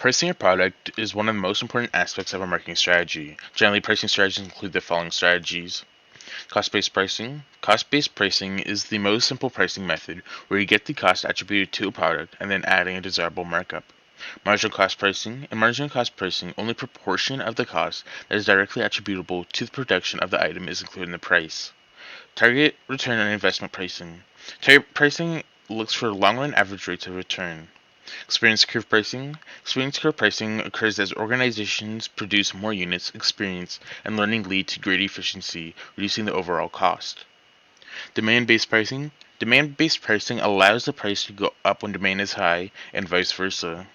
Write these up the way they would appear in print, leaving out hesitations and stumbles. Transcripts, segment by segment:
Pricing your product is one of the most important aspects of a marketing strategy. Generally, pricing strategies include the following strategies. Cost-based pricing. Cost-based pricing is the most simple pricing method where you get the cost attributed to a product and then adding a desirable markup. Marginal cost pricing. In marginal cost pricing, only a proportion of the cost that is directly attributable to the production of the item is included in the price. Target return on investment pricing. Target pricing looks for long-run average rates of return. Experience curve pricing. Experience curve pricing occurs as organizations produce more units, experience and learning lead to greater efficiency, reducing the overall cost. Demand-based pricing. Demand-based pricing allows the price to go up when demand is high and vice versa.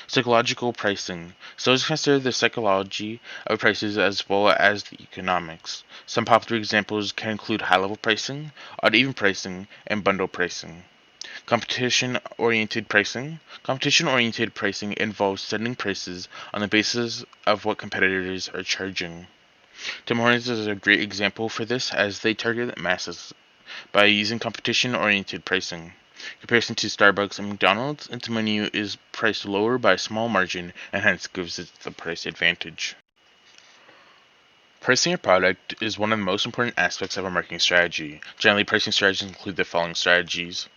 Psychological pricing. Studies consider the psychology of prices as well as the economics. Some popular examples can include high-level pricing, odd-even pricing, and bundle pricing. Competition-oriented pricing. Competition-oriented pricing involves setting prices on the basis of what competitors are charging. Tim Hortons is a great example for this as they target masses by using competition-oriented pricing. Comparison to Starbucks and McDonald's, its menu is priced lower by a small margin and hence gives it the price advantage. Pricing your product is one of the most important aspects of a marketing strategy. Generally, pricing strategies include the following strategies.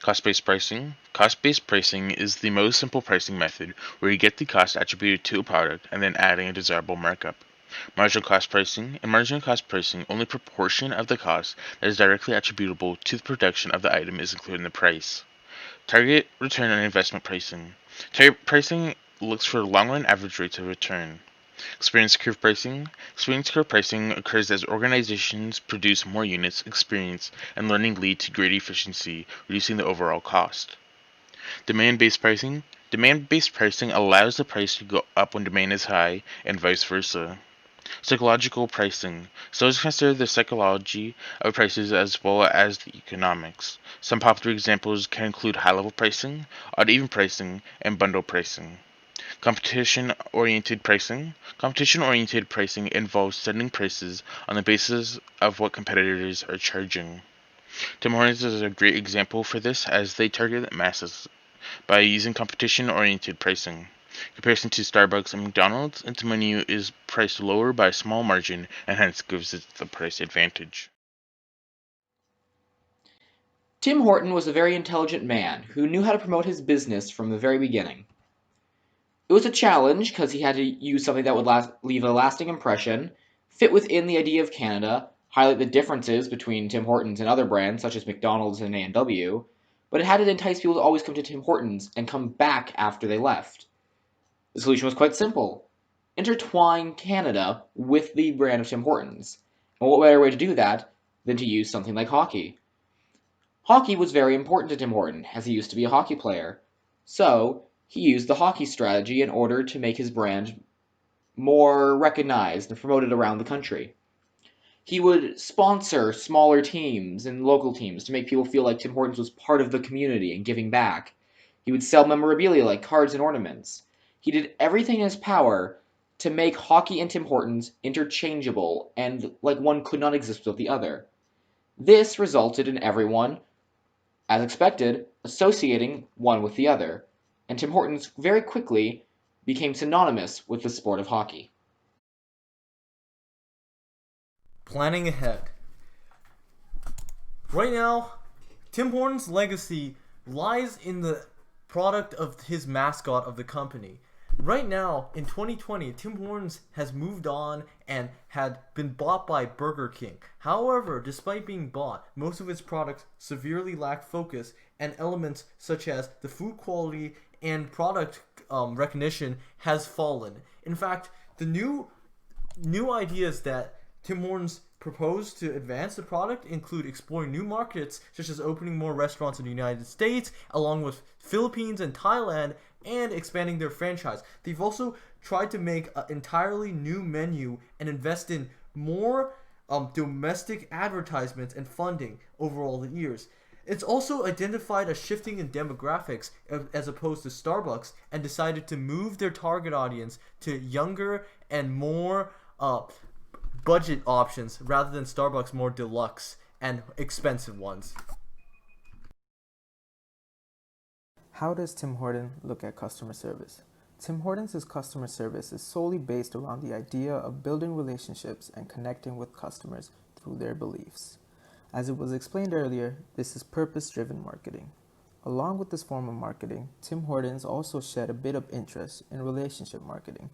Cost-based pricing. Cost-based pricing is the most simple pricing method where you get the cost attributed to a product and then adding a desirable markup. Marginal cost pricing. In marginal cost pricing, only a proportion of the cost that is directly attributable to the production of the item is included in the price. Target return on investment pricing. Target pricing looks for long-run average rates of return. Experience curve pricing. Experience curve pricing occurs as organizations produce more units, experience and learning lead to greater efficiency, reducing the overall cost. Demand-based pricing. Demand-based pricing allows the price to go up when demand is high and vice versa. Psychological pricing. Studies consider the psychology of prices as well as the economics. Some popular examples can include high-level pricing, odd-even pricing, and bundle pricing. Competition-oriented pricing. Competition-oriented pricing involves setting prices on the basis of what competitors are charging. Tim Hortons is a great example for this as they target masses by using competition-oriented pricing. Comparison to Starbucks and McDonald's, its menu is priced lower by a small margin and hence gives it the price advantage. Tim Horton was a very intelligent man who knew how to promote his business from the very beginning. It was a challenge because he had to use something that would leave a lasting impression, fit within the idea of Canada, highlight the differences between Tim Hortons and other brands such as McDonald's and A&W, but it had to entice people to always come to Tim Hortons and come back after they left. The solution was quite simple. Intertwine Canada with the brand of Tim Hortons. And what better way to do that than to use something like hockey? Hockey was very important to Tim Horton, as he used to be a hockey player. So, he used the hockey strategy in order to make his brand more recognized and promoted around the country. He would sponsor smaller teams and local teams to make people feel like Tim Hortons was part of the community and giving back. He would sell memorabilia like cards and ornaments. He did everything in his power to make hockey and Tim Hortons interchangeable and like one could not exist without the other. This resulted in everyone, as expected, associating one with the other, and Tim Hortons very quickly became synonymous with the sport of hockey. Planning ahead. Right now, Tim Hortons' legacy lies in the product of his mascot of the company. Right now, in 2020, Tim Hortons has moved on and had been bought by Burger King. However, despite being bought, most of its products severely lack focus, and elements such as the food quality and product recognition has fallen. In fact, the new ideas that Tim Hortons proposed to advance the product include exploring new markets, such as opening more restaurants in the United States, along with Philippines and Thailand, and expanding their franchise. They've also tried to make an entirely new menu and invest in more domestic advertisements and funding over all the years. It's also identified a shifting in demographics as opposed to Starbucks and decided to move their target audience to younger and more budget options rather than Starbucks' more deluxe and expensive ones. How does Tim Horton look at customer service? Tim Hortons' customer service is solely based around the idea of building relationships and connecting with customers through their beliefs. As it was explained earlier, this is purpose-driven marketing. Along with this form of marketing, Tim Hortons also shed a bit of interest in relationship marketing.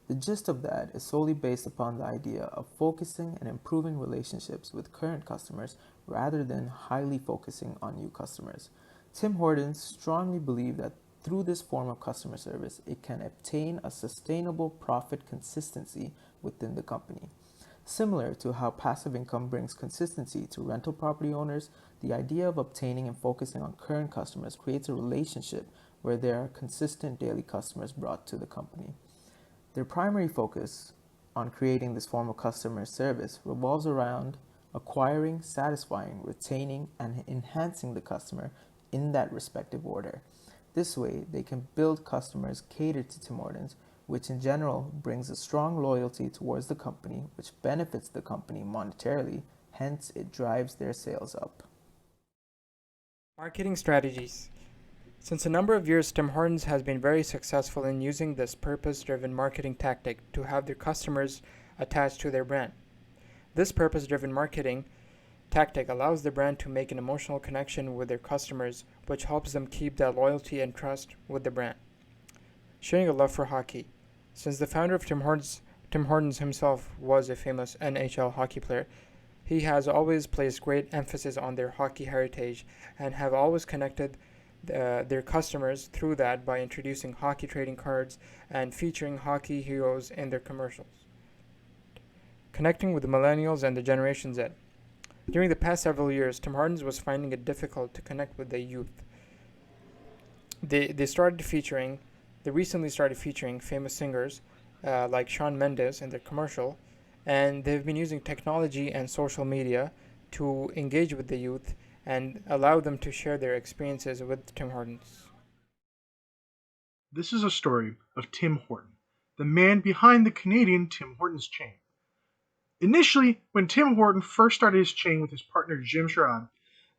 The gist of that is solely based upon the idea of focusing and improving relationships with current customers rather than highly focusing on new customers. Tim Hortons strongly believe that through this form of customer service, it can obtain a sustainable profit consistency within the company. Similar to how passive income brings consistency to rental property owners, the idea of obtaining and focusing on current customers creates a relationship where there are consistent daily customers brought to the company. Their primary focus on creating this form of customer service revolves around acquiring, satisfying, retaining, and enhancing the customer in that respective order. This way, they can build customers catered to Tim Hortons, which in general brings a strong loyalty towards the company, which benefits the company monetarily, hence it drives their sales up. Marketing strategies. Since a number of years, Tim Hortons has been very successful in using this purpose-driven marketing tactic to have their customers attached to their brand. This purpose-driven marketing tactic allows the brand to make an emotional connection with their customers, which helps them keep that loyalty and trust with the brand. Sharing a love for hockey. Since the founder of Tim Hortons himself was a famous NHL hockey player, he has always placed great emphasis on their hockey heritage and have always connected their customers through that by introducing hockey trading cards and featuring hockey heroes in their commercials. Connecting with the millennials and the Generation Z. During the past several years, Tim Hortons was finding it difficult to connect with the youth. They recently started featuring famous singers like Shawn Mendes in their commercial, and they've been using technology and social media to engage with the youth and allow them to share their experiences with Tim Hortons. This is a story of Tim Horton, the man behind the Canadian Tim Hortons chain. Initially, when Tim Horton first started his chain with his partner Jim Sharan,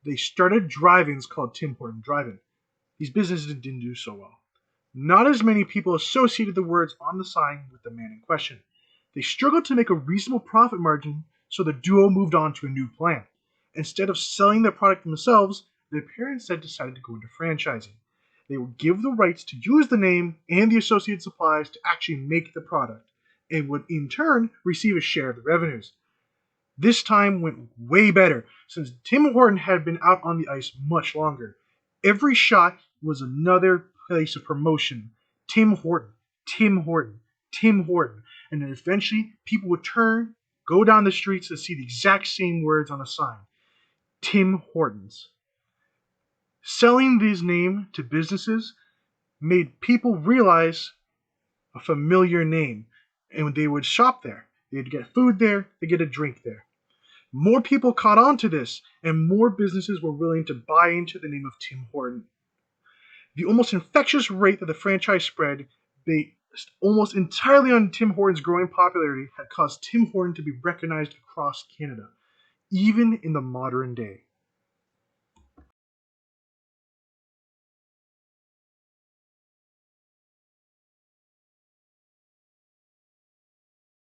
they started drive-ins called Tim Horton Drive-In. These businesses didn't do so well. Not as many people associated the words on the sign with the man in question. They struggled to make a reasonable profit margin, so the duo moved on to a new plan. Instead of selling their product themselves, their parents instead decided to go into franchising. They would give the rights to use the name and the associated supplies to actually make the product, and would in turn receive a share of the revenues. This time went way better, since Tim Horton had been out on the ice much longer. Every shot was another place of promotion. Tim Horton, Tim Horton, Tim Horton. And then eventually people would go down the streets to see the exact same words on a sign. Tim Hortons. Selling this name to businesses made people realize a familiar name, and they would shop there. They'd get food there, they'd get a drink there. More people caught on to this, and more businesses were willing to buy into the name of Tim Horton. The almost infectious rate that the franchise spread, based almost entirely on Tim Horton's growing popularity, had caused Tim Horton to be recognized across Canada, even in the modern day.